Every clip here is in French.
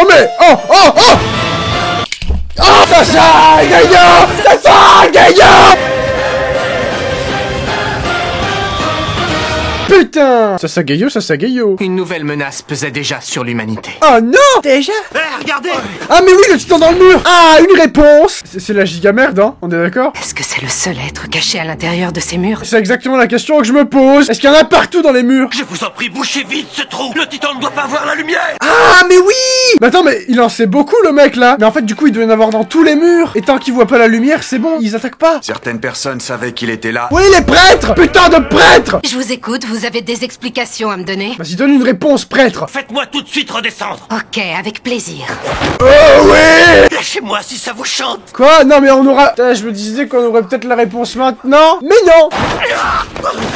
Oh mais... Oh, oh, oh. Oh, Sacha, gagnant. Sacha, gagnant. Putain! Ça Gaillot. Une nouvelle menace pesait déjà sur l'humanité. Oh non! Déjà? Regardez! Ah mais oui, le titan dans le mur! Ah, une réponse! C'est la giga merde, hein? On est d'accord? Est-ce que c'est le seul être caché à l'intérieur de ces murs? C'est exactement la question que je me pose. Est-ce qu'il y en a partout dans les murs? Je vous en prie, bouchez vite ce trou! Le titan ne doit pas voir la lumière! Ah mais oui! Mais attends, mais il en sait beaucoup le mec là! Mais en fait du coup il doit y en avoir dans tous les murs! Et tant qu'il voit pas la lumière, c'est bon, ils attaquent pas! Certaines personnes savaient qu'il était là. Oui, les prêtres! Putain de prêtres! Je vous écoute, vous avez des explications à me donner? Vas-y, donne une réponse, prêtre! Faites-moi tout de suite redescendre! Ok, avec plaisir. Oh oui! Lâchez-moi si ça vous chante! Quoi? Non mais on aura... Putain, je me disais qu'on aurait peut-être la réponse maintenant, mais non!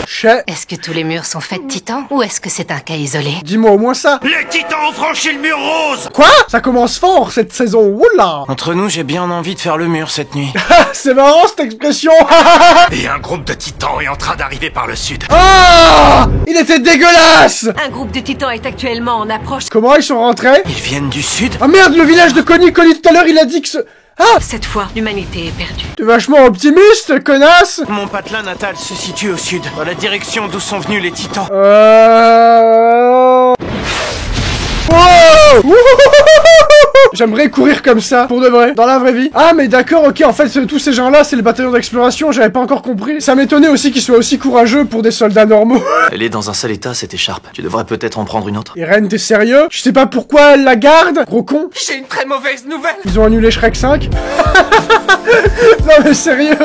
Chais. Est-ce que tous les murs sont faits de titans ou est-ce que c'est un cas isolé? Dis-moi au moins ça. Les titans ont franchi le mur rose! Quoi? Ça commence fort cette saison, oula! Entre nous, j'ai bien envie de faire le mur cette nuit. C'est marrant cette expression! Et un groupe de titans est en train d'arriver par le sud. Ah! Il était dégueulasse! Un groupe de titans est actuellement en approche. Comment ils sont rentrés? Ils viennent du sud? Ah merde, le village de Connie tout à l'heure il a dit que ce... Ah! Cette fois, l'humanité est perdue. T'es vachement optimiste, connasse! Mon patelin natal se situe au sud, dans la direction d'où sont venus les titans. Wow! J'aimerais courir comme ça, pour de vrai, dans la vraie vie. Ah mais d'accord, ok, en fait tous ces gens-là, c'est le bataillon d'exploration, j'avais pas encore compris. Ça m'étonnait aussi qu'ils soient aussi courageux pour des soldats normaux. Elle est dans un sale état, cette écharpe. Tu devrais peut-être en prendre une autre. Irène, t'es sérieux? Je sais pas pourquoi elle la garde, gros con. J'ai une très mauvaise nouvelle! Ils ont annulé Shrek 5. Non mais sérieux.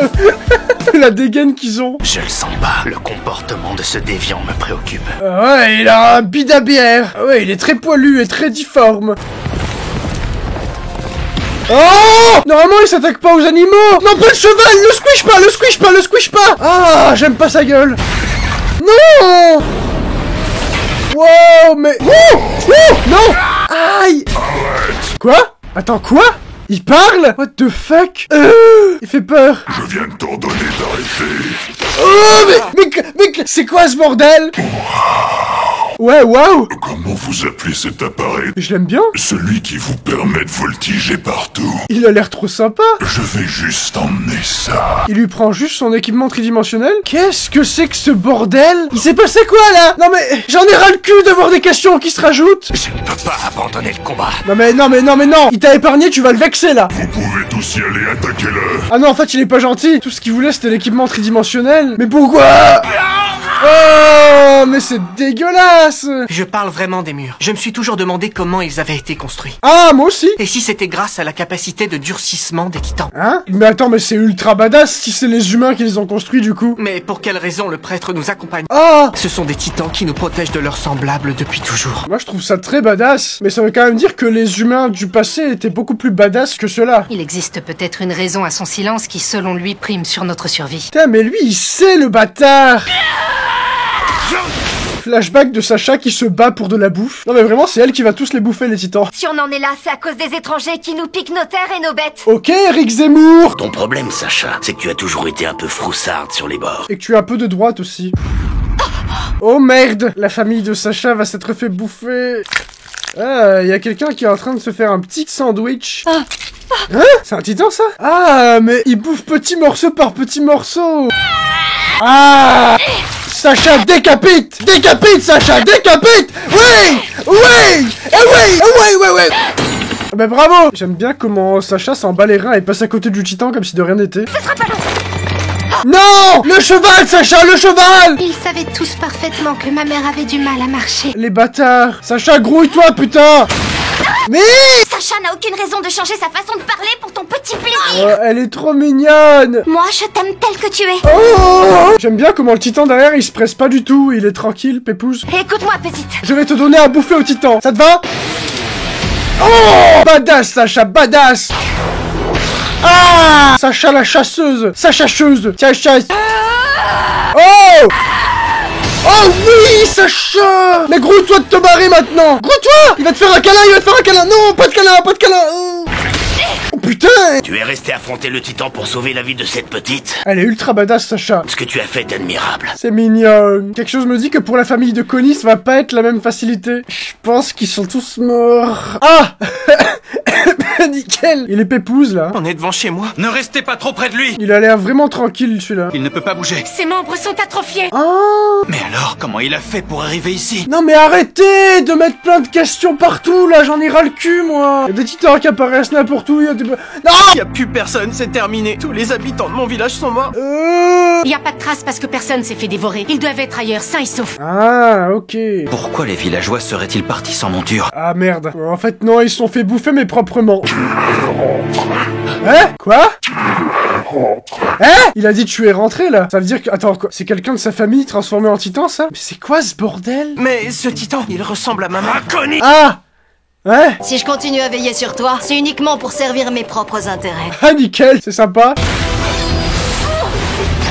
La dégaine qu'ils ont. Je le sens pas. Le comportement de ce déviant me préoccupe. Ouais, il a un bide à bière. Ouais, il est très poilu et très difforme. Oh! Normalement, il s'attaque pas aux animaux! Non, pas le cheval! Le squish pas! Ah, j'aime pas sa gueule! Non! Wow, mais... Oh! Oh! Non! Aïe! Quoi? Attends, quoi? Il parle? What the fuck? Il fait peur. Je viens de t'ordonner d'arrêter. Oh, mais c'est quoi ce bordel? Ouais, waouh! Comment vous appelez cet appareil? Je l'aime bien. Celui qui vous permet de voltiger partout. Il a l'air trop sympa. Je vais juste emmener ça. Il lui prend juste son équipement tridimensionnel? Qu'est-ce que c'est que ce bordel? Il s'est passé quoi là? Non mais j'en ai ras le cul d'avoir des questions qui se rajoutent. Je ne peux pas abandonner le combat. Non. Il t'a épargné, tu vas le vexer là. Vous pouvez tous y aller, attaquez-le. Ah non, en fait il est pas gentil. Tout ce qu'il voulait c'était l'équipement tridimensionnel. Mais pourquoi? Oh, mais c'est dégueulasse! Je parle vraiment des murs. Je me suis toujours demandé comment ils avaient été construits. Ah, moi aussi! Et si c'était grâce à la capacité de durcissement des titans. Hein? Mais attends, mais c'est ultra badass si c'est les humains qui les ont construits du coup. Mais pour quelle raison le prêtre nous accompagne? Ah! Ce sont des titans qui nous protègent de leurs semblables depuis toujours. Moi je trouve ça très badass, mais ça veut quand même dire que les humains du passé étaient beaucoup plus badass que ceux-là. Il existe peut-être une raison à son silence qui, selon lui, prime sur notre survie. Putain, mais lui il sait le bâtard! Flashback de Sacha qui se bat pour de la bouffe. Non mais vraiment c'est elle qui va tous les bouffer les titans. Si on en est là, c'est à cause des étrangers qui nous piquent nos terres et nos bêtes. Ok Eric Zemmour! Ton problème, Sacha, c'est que tu as toujours été un peu froussarde sur les bords. Et que tu es un peu de droite aussi. Oh merde! La famille de Sacha va s'être fait bouffer. Ah, y a quelqu'un qui est en train de se faire un petit sandwich. Hein? C'est un titan ça? Ah, mais il bouffe petit morceau par petit morceau. Ah! Sacha décapite! Décapite Sacha! Décapite! Oui! Oui! Oui! Ah bah bravo! J'aime bien comment Sacha s'en bat les reins et passe à côté du titan comme si de rien n'était. Ce sera pas long. Non! Le cheval Sacha! Le cheval! Ils savaient tous parfaitement que ma mère avait du mal à marcher. Les bâtards! Sacha grouille-toi putain! Mais Sacha n'a aucune raison de changer sa façon de parler pour ton petit plaisir. elle est trop mignonne! Moi, je t'aime tel que tu es. Oh! J'aime bien comment le titan derrière il se presse pas du tout, il est tranquille, pépouze. Écoute-moi, petite. Je vais te donner à bouffer au titan, ça te va? Oh! Badass Sacha, badass! Ah! Sacha la chasseuse! Sachacheuse! Tiens, chasse! Oh! Oh oui, Sacha! Mais grouille-toi de te barrer maintenant! Grouille-toi! Il va te faire un câlin, Non, pas de câlin! Oh putain! Tu es resté affronter le titan pour sauver la vie de cette petite? Elle est ultra badass, Sacha. Ce que tu as fait est admirable. C'est mignon. Quelque chose me dit que pour la famille de Connie, ça va pas être la même facilité. Je pense qu'ils sont tous morts. Ah! Nickel. Il est pépouze, là. On est devant chez moi. Ne restez pas trop près de lui. Il a l'air vraiment tranquille, celui-là. Il ne peut pas bouger. Ses membres sont atrophiés. Oh. Mais alors, comment il a fait pour arriver ici? Non mais arrêtez de mettre plein de questions partout, là, j'en ai ras le cul, moi. Y a des titans qui apparaissent n'importe où, y a des... Non. Y a plus personne, c'est terminé. Tous les habitants de mon village sont morts. Y a pas de traces parce que personne s'est fait dévorer. Ils doivent être ailleurs, sains et saufs. Ah, ok. Pourquoi les villageois seraient-ils partis sans monture? Ah merde. En fait, non, ils se sont fait bouffer, mais proprement. Hein? Quoi? Hein? Il a dit tu es rentré, là. Ça veut dire que... Attends, quoi? C'est quelqu'un de sa famille transformé en titan, ça? Mais c'est quoi, ce bordel? Mais ce titan, il ressemble à ma maman. Ah! Ouais? Si je continue à veiller sur toi, c'est uniquement pour servir mes propres intérêts. Ah nickel, c'est sympa.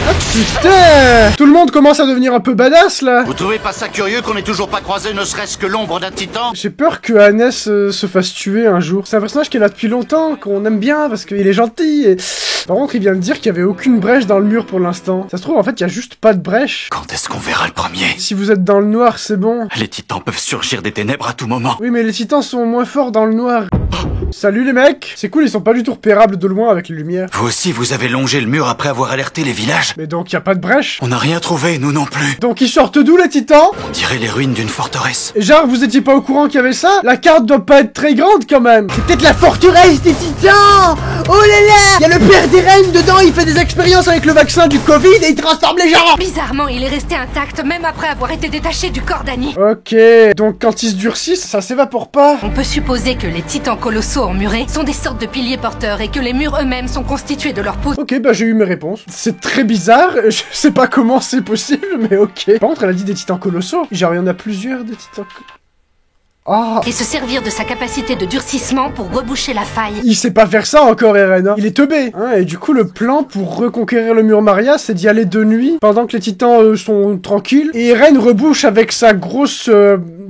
Ah putain! Tout le monde commence à devenir un peu badass là. Vous trouvez pas ça curieux qu'on ait toujours pas croisé ne serait-ce que l'ombre d'un titan? J'ai peur que Hannes se fasse tuer un jour. C'est un personnage qui est là depuis longtemps, qu'on aime bien parce qu'il est gentil et... Par contre, il vient de dire qu'il y avait aucune brèche dans le mur pour l'instant. Ça se trouve, en fait, il y a juste pas de brèche. Quand est-ce qu'on verra le premier? Si vous êtes dans le noir, c'est bon. Les titans peuvent surgir des ténèbres à tout moment. Oui, mais les titans sont moins forts dans le noir. Salut les mecs! C'est cool, ils sont pas du tout repérables de loin avec les lumières. Vous aussi, vous avez longé le mur après avoir alerté les villages? Mais donc, y a pas de brèche? On n'a rien trouvé, nous non plus. Donc ils sortent d'où les titans? On dirait les ruines d'une forteresse. Et genre, vous étiez pas au courant qu'il y avait ça? La carte doit pas être très grande quand même. C'est peut-être la forteresse des titans! Oh là là! Y a le père des reines dedans, il fait des expériences avec le vaccin du Covid et il transforme les gens! Bizarrement, il est resté intact même après avoir été détaché du corps d'Annie. Ok, donc quand ils se durcissent, ça s'évapore pas? On peut supposer que les titans colossaux emmurés sont des sortes de piliers porteurs et que les murs eux-mêmes sont constitués de leur peau. Ok, bah j'ai eu mes réponses. C'est très bizarre, je sais pas comment c'est possible, mais ok. Par contre, elle a dit des titans colossaux. Genre, il y en a plusieurs des titans Ah. Et se servir de sa capacité de durcissement pour reboucher la faille. Il sait pas faire ça encore, Eren, hein. Il est teubé. Hein, et du coup, le plan pour reconquérir le mur Maria, c'est d'y aller de nuit, pendant que les titans sont tranquilles. Et Eren rebouche avec sa grosse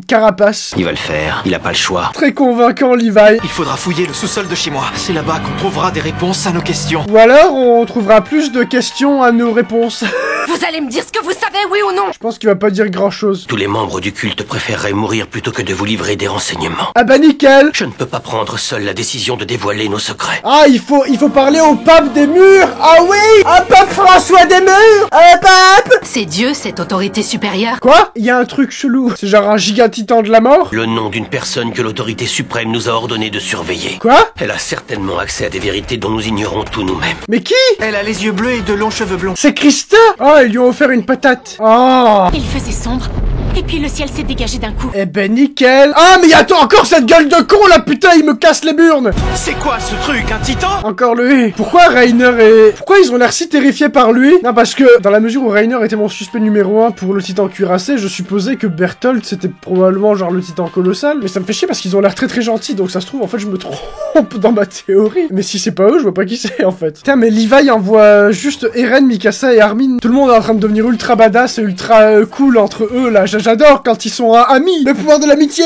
carapace. Il va le faire, il a pas le choix. Très convaincant, Levi. Il faudra fouiller le sous-sol de chez moi. C'est là-bas qu'on trouvera des réponses à nos questions. Ou alors, on trouvera plus de questions à nos réponses. Vous allez me dire ce que vous savez, oui ou non? Je pense qu'il va pas dire grand-chose. Tous les membres du culte préféreraient mourir plutôt que de vous livrer des renseignements. Ah bah nickel. Je ne peux pas prendre seul la décision de dévoiler nos secrets. Ah, il faut parler au pape des murs. Ah oui, un pape François des murs. Un pape. C'est Dieu, cette autorité supérieure. Quoi? Il y a un truc chelou. C'est genre un giga titan de la mort? Le nom d'une personne que l'autorité suprême nous a ordonné de surveiller. Quoi? Elle a certainement accès à des vérités dont nous ignorons tout nous-mêmes. Mais qui? Elle a les yeux bleus et de longs cheveux blonds. C'est Christa. Ah, ils lui ont offert une patate. Oh. Il faisait sombre, et puis le ciel s'est dégagé d'un coup. Eh ben nickel. Ah, mais attends, encore cette gueule de con là, putain, il me casse les burnes. C'est quoi ce truc, un titan? Encore lui. Pourquoi Rainer est... Pourquoi ils ont l'air si terrifiés par lui? Non, parce que dans la mesure où Rainer était mon suspect numéro 1 pour le titan cuirassé, je supposais que Berthold c'était probablement genre le titan colossal. Mais ça me fait chier parce qu'ils ont l'air très très gentils, donc ça se trouve en fait je me trompe dans ma théorie. Mais si c'est pas eux, je vois pas qui c'est en fait. Putain, mais Levi envoie juste Eren, Mikasa et Armin. Tout le monde est en train de devenir ultra badass et ultra cool entre eux là. J'adore quand ils sont amis. Le pouvoir de l'amitié.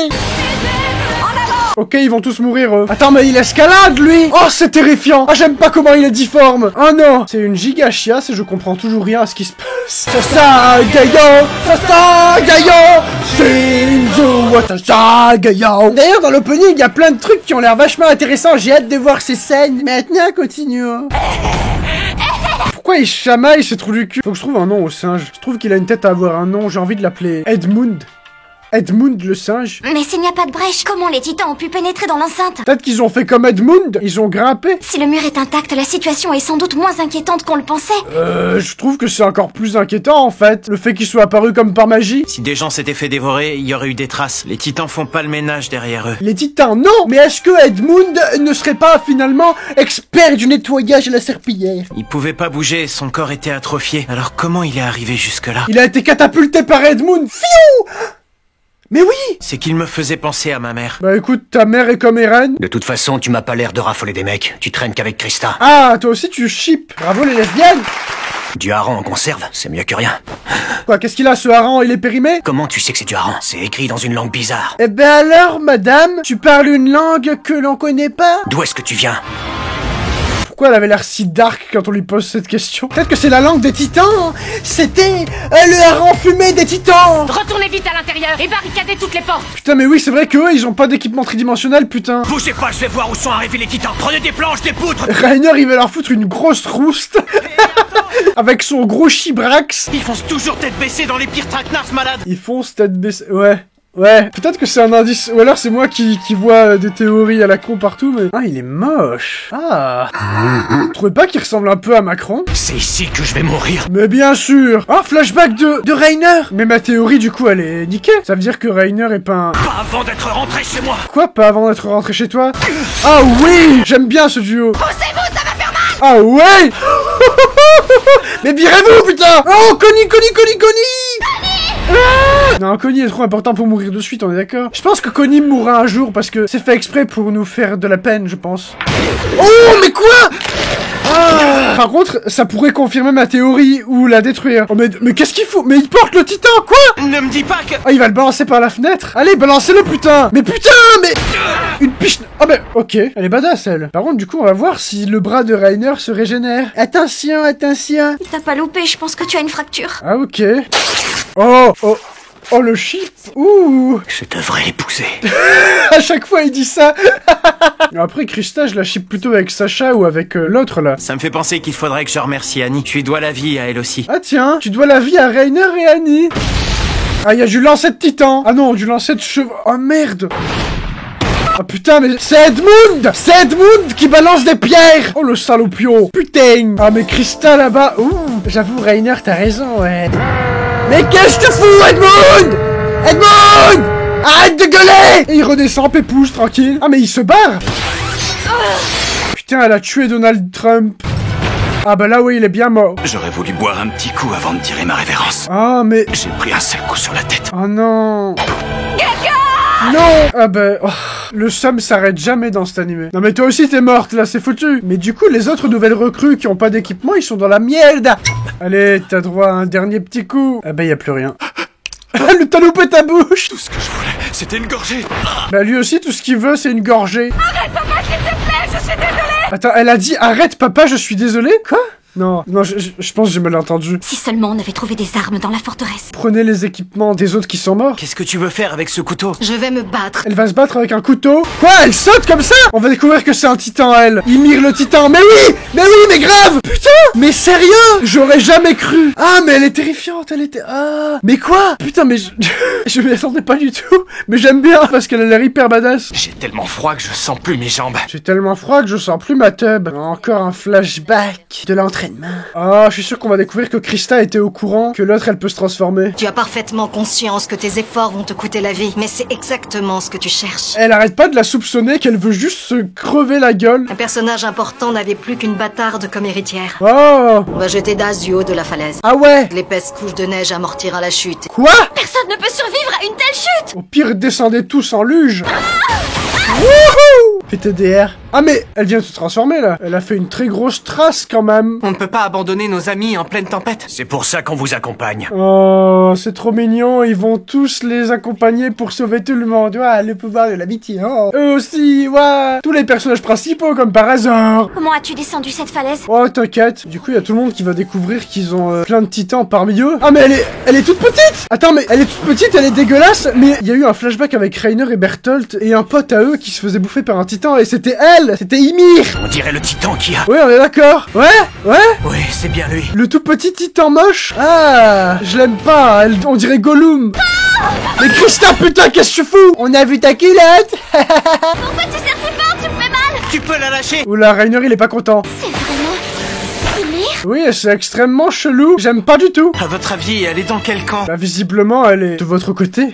Ok, ils vont tous mourir, eux. Attends, mais il escalade, lui. Oh, c'est terrifiant. Ah, j'aime pas comment il est difforme. Oh non. C'est une giga chiasse et je comprends toujours rien à ce qui se passe. D'ailleurs, dans l'opening, il y a plein de trucs qui ont l'air vachement intéressants. J'ai hâte de voir ces scènes. Maintenant, continuons. Pourquoi il chamaille ces trous du cul? Faut que je trouve un nom au singe. Je trouve qu'il a une tête à avoir un nom. J'ai envie de l'appeler Edmund. Edmund le singe. Mais s'il n'y a pas de brèche, comment les titans ont pu pénétrer dans l'enceinte? Peut-être qu'ils ont fait comme Edmund, ils ont grimpé. Si le mur est intact, la situation est sans doute moins inquiétante qu'on le pensait. Je trouve que c'est encore plus inquiétant en fait, le fait qu'ils soient apparus comme par magie. Si des gens s'étaient fait dévorer, il y aurait eu des traces. Les titans font pas le ménage derrière eux. Les titans, non. Mais est-ce que Edmund ne serait pas finalement expert du nettoyage à la serpillière? Il pouvait pas bouger, son corps était atrophié. Alors comment il est arrivé jusque-là? Il a été catapulté par Edmund. Fiou! Mais oui! C'est qu'il me faisait penser à ma mère. Bah écoute, ta mère est comme Eren. De toute façon, tu m'as pas l'air de raffoler des mecs. Tu traînes qu'avec Christa. Ah, toi aussi tu ships. Bravo les lesbiennes. Du hareng en conserve, c'est mieux que rien. Quoi, qu'est-ce qu'il a ce hareng? Il est périmé? Comment tu sais que c'est du hareng? C'est écrit dans une langue bizarre. Eh ben alors, madame, tu parles une langue que l'on connaît pas? D'où est-ce que tu viens? Pourquoi elle avait l'air si dark quand on lui pose cette question? Peut-être que c'est la langue des titans. C'était le hareng fumé des titans. Retournez vite à l'intérieur et barricadez toutes les portes. Putain, mais oui, c'est vrai qu'eux, ils ont pas d'équipement tridimensionnel, putain. Bougez pas, je vais voir où sont arrivés les titans. Prenez des planches, des poutres. Rainer, il va leur foutre une grosse rouste. Avec son gros chibrax. Ils foncent toujours tête baissée dans les pires traquenards malades. Ils foncent tête baissée. Ouais. Ouais, peut-être que c'est un indice, ou alors c'est moi qui vois des théories à la con partout, mais... Ah, il est moche. Ah. Vous trouvez pas qu'il ressemble un peu à Macron? C'est ici que je vais mourir. Mais bien sûr. Ah, flashback de Rainer. Mais ma théorie, du coup, elle est niquée. Ça veut dire que Rainer est pas un... Pas avant d'être rentré chez moi. Quoi, pas avant d'être rentré chez toi? Ah oui, j'aime bien ce duo. Poussez-vous, ça va faire mal. Ah ouais. Mais virez-vous, putain. Oh, Connie. Ah non, Connie est trop important pour mourir de suite, on est d'accord? Je pense que Connie mourra un jour parce que c'est fait exprès pour nous faire de la peine, je pense. Oh, mais quoi? Ah. Par contre, ça pourrait confirmer ma théorie ou la détruire. Oh, mais qu'est-ce qu'il faut? Mais il porte le titan, quoi? Ne me dis pas que... Ah, il va le balancer par la fenêtre. Allez, balancez-le, putain. Mais putain, mais... Une piche... Ah ben, ok. Elle est badass, elle. Par contre, du coup, on va voir si le bras de Rainer se régénère. Attention. Il t'a pas loupé, je pense que tu as une fracture. Ah, ok. Oh, le chip. Ouh. Je devrais l'épouser. À chaque fois, il dit ça. Après, Krista, je la chip plutôt avec Sacha ou avec l'autre, là. Ça me fait penser qu'il faudrait que je remercie Annie. Je lui dois la vie à elle aussi. Ah tiens, tu dois la vie à Rainer et Annie. Ah, il y a du lancer de titan. Ah non, du lancer de cheveux. Oh merde. Ah putain, mais c'est Edmund. C'est Edmund qui balance des pierres. Oh, le salopio. Putain. Ah, mais Krista, là-bas. Ouh. J'avoue, Rainer, t'as raison, ouais. Mais qu'est-ce que tu fous, Edmund? Edmund! Arrête de gueuler! Et il redescend, pépouze, tranquille. Ah, mais il se barre. Putain, elle a tué Donald Trump. Ah bah là, oui, il est bien mort. J'aurais voulu boire un petit coup avant de tirer ma révérence. Ah, mais... J'ai pris un seul coup sur la tête. Oh non. Non. Ah bah... Oh. Le somme s'arrête jamais dans cet animé. Non mais toi aussi t'es morte là, c'est foutu. Mais du coup les autres nouvelles recrues qui ont pas d'équipement, ils sont dans la merde. Allez, t'as droit à un dernier petit coup. Ah bah y a plus rien. T'as loupé ta bouche. Tout ce que je voulais, c'était une gorgée. Bah lui aussi tout ce qu'il veut c'est une gorgée. Arrête, papa, s'il te plaît, je suis désolée. Attends, elle a dit arrête papa, je suis désolée. Quoi? Non, je pense que j'ai mal entendu. Si seulement on avait trouvé des armes dans la forteresse. Prenez les équipements des autres qui sont morts. Qu'est-ce que tu veux faire avec ce couteau? Je vais me battre. Elle va se battre avec un couteau. Quoi? Elle saute comme ça? On va découvrir que c'est un titan, elle. Ymir le titan. Mais oui, grave. Putain. Mais sérieux? J'aurais jamais cru. Ah, mais elle est terrifiante, elle était... Ah. Mais quoi? Putain, mais je m'y attendais pas du tout. Mais j'aime bien parce qu'elle a l'air hyper badass. J'ai tellement froid que je sens plus mes jambes. J'ai tellement froid que je sens plus ma tub. Encore un flashback de l'entraînement. Oh, je suis sûr qu'on va découvrir que Krista était au courant que l'autre elle peut se transformer. Tu as parfaitement conscience que tes efforts vont te coûter la vie, mais c'est exactement ce que tu cherches. Elle arrête pas de la soupçonner qu'elle veut juste se crever la gueule. Un personnage important n'avait plus qu'une bâtarde comme héritière. Oh. On va jeter Daz du haut de la falaise. Ah ouais. L'épaisse couche de neige amortira la chute. Quoi? Personne ne peut survivre à une telle chute. Au pire, descendez tous en luge. Wouhou! PTDR. Ah mais, elle vient de se transformer là. Elle a fait une très grosse trace quand même. On ne peut pas abandonner nos amis en pleine tempête. C'est pour ça qu'on vous accompagne. Oh, c'est trop mignon. Ils vont tous les accompagner pour sauver tout le monde. Ouais, le pouvoir de l'amitié. Oh. Eux aussi, ouais. Tous les personnages principaux comme par hasard. Comment as-tu descendu cette falaise? Oh, t'inquiète. Du coup, il y a tout le monde qui va découvrir qu'ils ont plein de titans parmi eux. Ah mais elle est toute petite. Attends, mais elle est toute petite, elle est dégueulasse. Mais il y a eu un flashback avec Rainer et Bertolt et un pote à eux qui se faisait bouffer par un titan et c'était elle. C'était Ymir. On dirait le titan qui a... Oui, on est d'accord. Ouais. Oui, c'est bien lui. Le tout petit titan moche. Ah, je l'aime pas. On dirait Gollum. Mais Krista, putain, qu'est-ce que tu fous? On a vu ta culotte. Pourquoi tu serres si fort? Tu me fais mal. Tu peux la lâcher. Oula, Rainer, il est pas content. C'est vraiment... Ymir? Oui, c'est extrêmement chelou. J'aime pas du tout. À votre avis, elle est dans quel camp? Bah, visiblement, elle est de votre côté.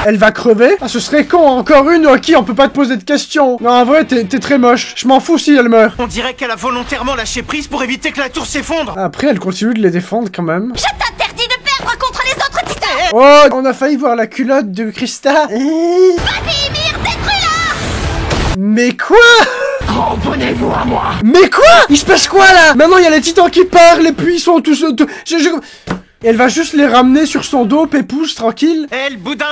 Elle va crever? Ah, ce serait con, encore une à qui on peut pas te poser de questions. Non, en vrai, t'es très moche. Je m'en fous si elle meurt. On dirait qu'elle a volontairement lâché prise pour éviter que la tour s'effondre. Après, elle continue de les défendre quand même. Je t'interdis de perdre contre les autres titans. Oh, on a failli voir la culotte de Krista. Vas-y, Ymir, détruis-la. Mais quoi? Abonnez-vous à moi. Mais quoi? Il se passe quoi là? Maintenant, il y a les titans qui parlent et puis ils sont tous... Et elle va juste les ramener sur son dos, pépouze, tranquille. Hé, le boudin,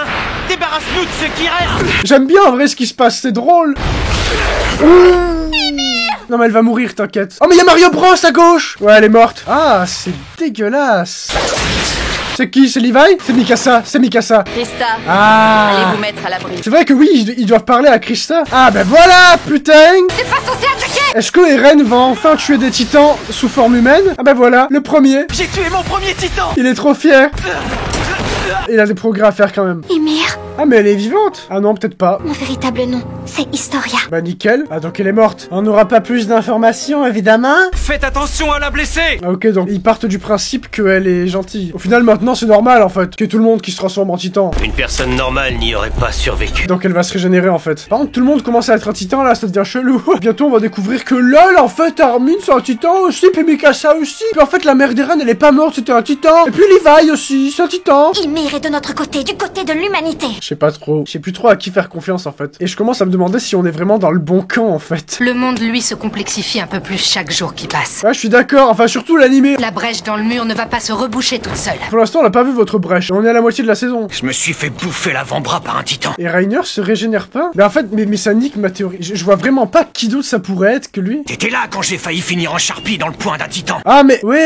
débarrasse-nous de ce qui reste. J'aime bien en vrai ce qui se passe, c'est drôle. Ymir, Non mais elle va mourir, t'inquiète. Oh mais y'a Mario Bros à gauche. Ouais, elle est morte. Ah, c'est dégueulasse. C'est qui? C'est Levi? C'est Mikasa, c'est Mikasa. Krista, Ah. allez vous mettre à l'abri. C'est vrai que oui, ils doivent parler à Krista. Ah ben voilà, putain. T'es pas censé attaquer! Est-ce que Eren va enfin tuer des titans sous forme humaine? Ah ben voilà, le premier. J'ai tué mon premier titan. Il est trop fier. Il a des progrès à faire quand même. Ymir, Ah mais elle est vivante. Ah non, peut-être pas. mon véritable nom, c'est Historia. Bah nickel. Ah donc elle est morte. On n'aura pas plus d'informations évidemment. Faites attention à la blesser. Ah ok, donc ils partent du principe qu'elle est gentille. Au final maintenant c'est normal en fait, qu'il y ait tout le monde qui se transforme en titan. Une personne normale n'y aurait pas survécu. Donc elle va se régénérer en fait. Par contre tout le monde commence à être un titan là, ça devient chelou. Bientôt on va découvrir que lol en fait Armin c'est un titan aussi, puis Mikasa aussi. Puis en fait la mère d'Eren elle est pas morte, c'était un titan. Et puis Levi aussi, c'est un titan. Ymir est de notre côté, du côté de l'humanité. Je sais pas trop. Je sais plus trop à qui faire confiance en fait. Et je commence à me demander si on est vraiment dans le bon camp en fait. Le monde, lui, se complexifie un peu plus chaque jour qui passe. Ouais, je suis d'accord. Enfin, surtout l'animé. La brèche dans le mur ne va pas se reboucher toute seule. Pour l'instant, on n'a pas vu votre brèche. On est à la moitié de la saison. Je me suis fait bouffer l'avant-bras par un titan. Et Reiner se régénère pas? Mais en fait, mais ça nique ma théorie. Je vois vraiment pas qui d'autre ça pourrait être que lui. T'étais là quand j'ai failli finir en charpie dans le poing d'un titan. Ah, mais... Oui.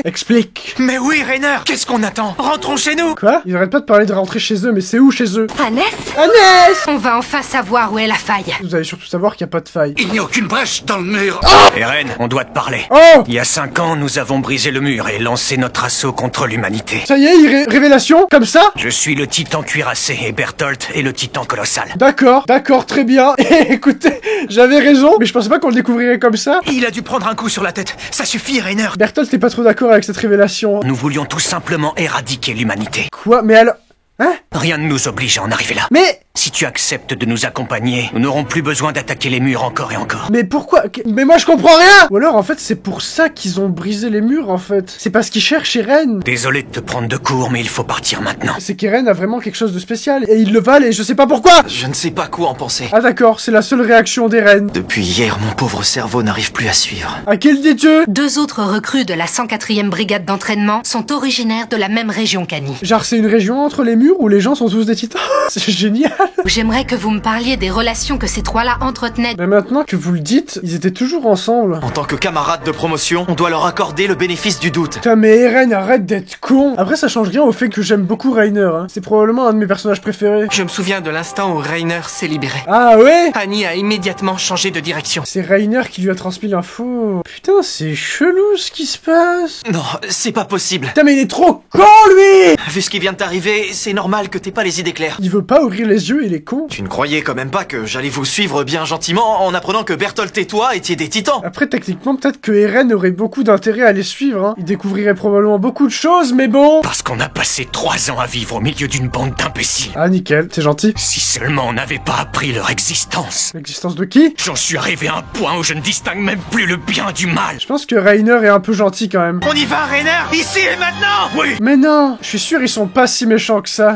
Explique. Mais oui, Rainer, qu'est-ce qu'on attend? Rentrons chez nous. Quoi? Ils arrêtent pas de parler de rentrer chez eux, mais c'est où chez eux? Annès? Annès! On va enfin savoir où est la faille. Vous allez surtout savoir qu'il y a pas de faille. Il n'y a aucune brèche dans le mur. Eren, on doit te parler. Oh! Il y a 5 ans, nous avons brisé le mur et lancé notre assaut contre l'humanité. Ça y est, révélation? Comme ça? Je suis le titan cuirassé et Bertholdt est le titan colossal. D'accord, très bien. Et écoutez, j'avais raison, mais je pensais pas qu'on le découvrirait comme ça. Il a dû prendre un coup sur la tête. Ça suffit, Rainer. Bertholdt, t'es pas trop d'accord avec cette révélation. Nous voulions tout simplement éradiquer l'humanité. Quoi? Mais alors... Hein? Rien ne nous oblige à en arriver là. Mais... Si tu acceptes de nous accompagner, nous n'aurons plus besoin d'attaquer les murs encore et encore. Mais pourquoi? Mais moi je comprends rien! Ou alors en fait c'est pour ça qu'ils ont brisé les murs en fait. C'est parce qu'ils cherchent Eren. Désolé de te prendre de court, mais il faut partir maintenant. C'est qu'Eren a vraiment quelque chose de spécial. Et il le valent et je sais pas pourquoi! Je ne sais pas quoi en penser. Ah d'accord, c'est la seule réaction d'Eren. Depuis hier, mon pauvre cerveau n'arrive plus à suivre. À qui le dis-tu? 2 autres recrues de la 104e brigade d'entraînement sont originaires de la même région qu'Annie. Genre c'est une région entre les murs où les gens sont tous des titans? C'est génial! J'aimerais que vous me parliez des relations que ces trois-là entretenaient. Mais maintenant que vous le dites, ils étaient toujours ensemble. En tant que camarades de promotion, on doit leur accorder le bénéfice du doute. Putain mais Eren, arrête d'être con! Après ça change rien au fait que j'aime beaucoup Reiner, hein. C'est probablement un de mes personnages préférés. Je me souviens de l'instant où Rainer s'est libéré. Ah ouais? Annie a immédiatement changé de direction. C'est Reiner qui lui a transmis l'info. Putain, c'est chelou ce qui se passe. Non, c'est pas possible. Putain mais il est trop con lui! Vu ce qui vient de t'arriver, c'est normal que t'aies pas les idées claires. Il veut pas ouvrir les yeux, il est con. Tu ne croyais quand même pas que j'allais vous suivre bien gentiment en apprenant que Bertholdt et toi étiez des titans. Après, techniquement, peut-être que Eren aurait beaucoup d'intérêt à les suivre, hein. Il découvrirait probablement beaucoup de choses, mais bon... Parce qu'on a passé 3 ans à vivre au milieu d'une bande d'imbéciles. Ah, nickel, c'est gentil. Si seulement on n'avait pas appris leur existence. L'existence de qui? J'en suis arrivé à un point où je ne distingue même plus le bien du mal. Je pense que Reiner est un peu gentil quand même. On y va, Rainer. Ici et maintenant. Oui. Mais non, je suis sûr ils sont pas si méchants que ça.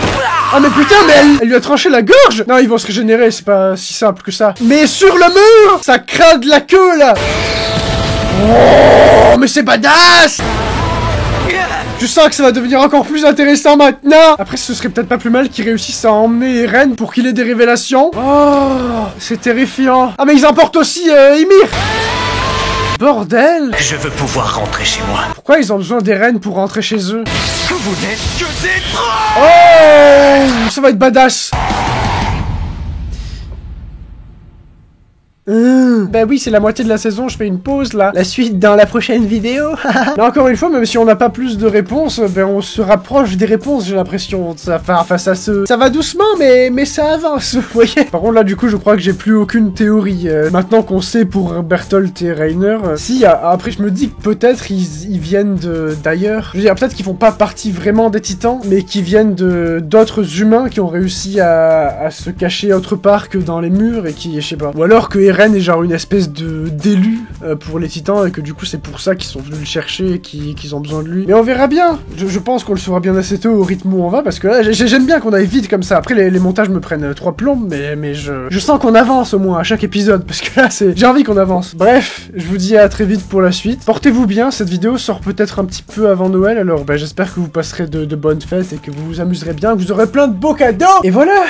Ah mais putain, mais elle lui a tranché la gorge. Non, ils vont se régénérer, c'est pas si simple que ça. Mais sur le mur, ça craint de la queue là. Oh, mais c'est badass. Je sens que ça va devenir encore plus intéressant maintenant. Après, ce serait peut-être pas plus mal qu'ils réussissent à emmener Eren pour qu'il ait des révélations. Oh, c'est terrifiant. Ah mais ils emportent aussi Ymir. Bordel. Je veux pouvoir rentrer chez moi. Pourquoi ils ont besoin d'Eren pour rentrer chez eux? Vous n'êtes que des trolls. Oh, ça va être badass. Bah oui, c'est la moitié de la saison, je fais une pause là. La suite dans la prochaine vidéo. Mais encore une fois, même si on n'a pas plus de réponses, ben on se rapproche des réponses, j'ai l'impression. Ça va doucement, mais ça avance, vous voyez. Par contre là, du coup, je crois que j'ai plus aucune théorie. Maintenant qu'on sait pour Bertholdt et Reiner, si, après je me dis que peut-être ils viennent d'ailleurs. Je veux dire, peut-être qu'ils font pas partie vraiment des titans, mais qu'ils viennent d'autres humains qui ont réussi à se cacher autre part que dans les murs et qui, je sais pas. Ou alors que Eren est genre une espèce d'élu pour les titans et que du coup c'est pour ça qu'ils sont venus le chercher et qu'ils ont besoin de lui. Mais on verra bien. Je pense qu'on le saura bien assez tôt au rythme où on va parce que là j'aime bien qu'on aille vite comme ça. Après les montages me prennent 3 plombes mais je sens qu'on avance au moins à chaque épisode parce que là j'ai envie qu'on avance. Bref, je vous dis à très vite pour la suite. Portez-vous bien, cette vidéo sort peut-être un petit peu avant Noël alors j'espère que vous passerez de bonnes fêtes et que vous vous amuserez bien, que vous aurez plein de beaux cadeaux. Et voilà.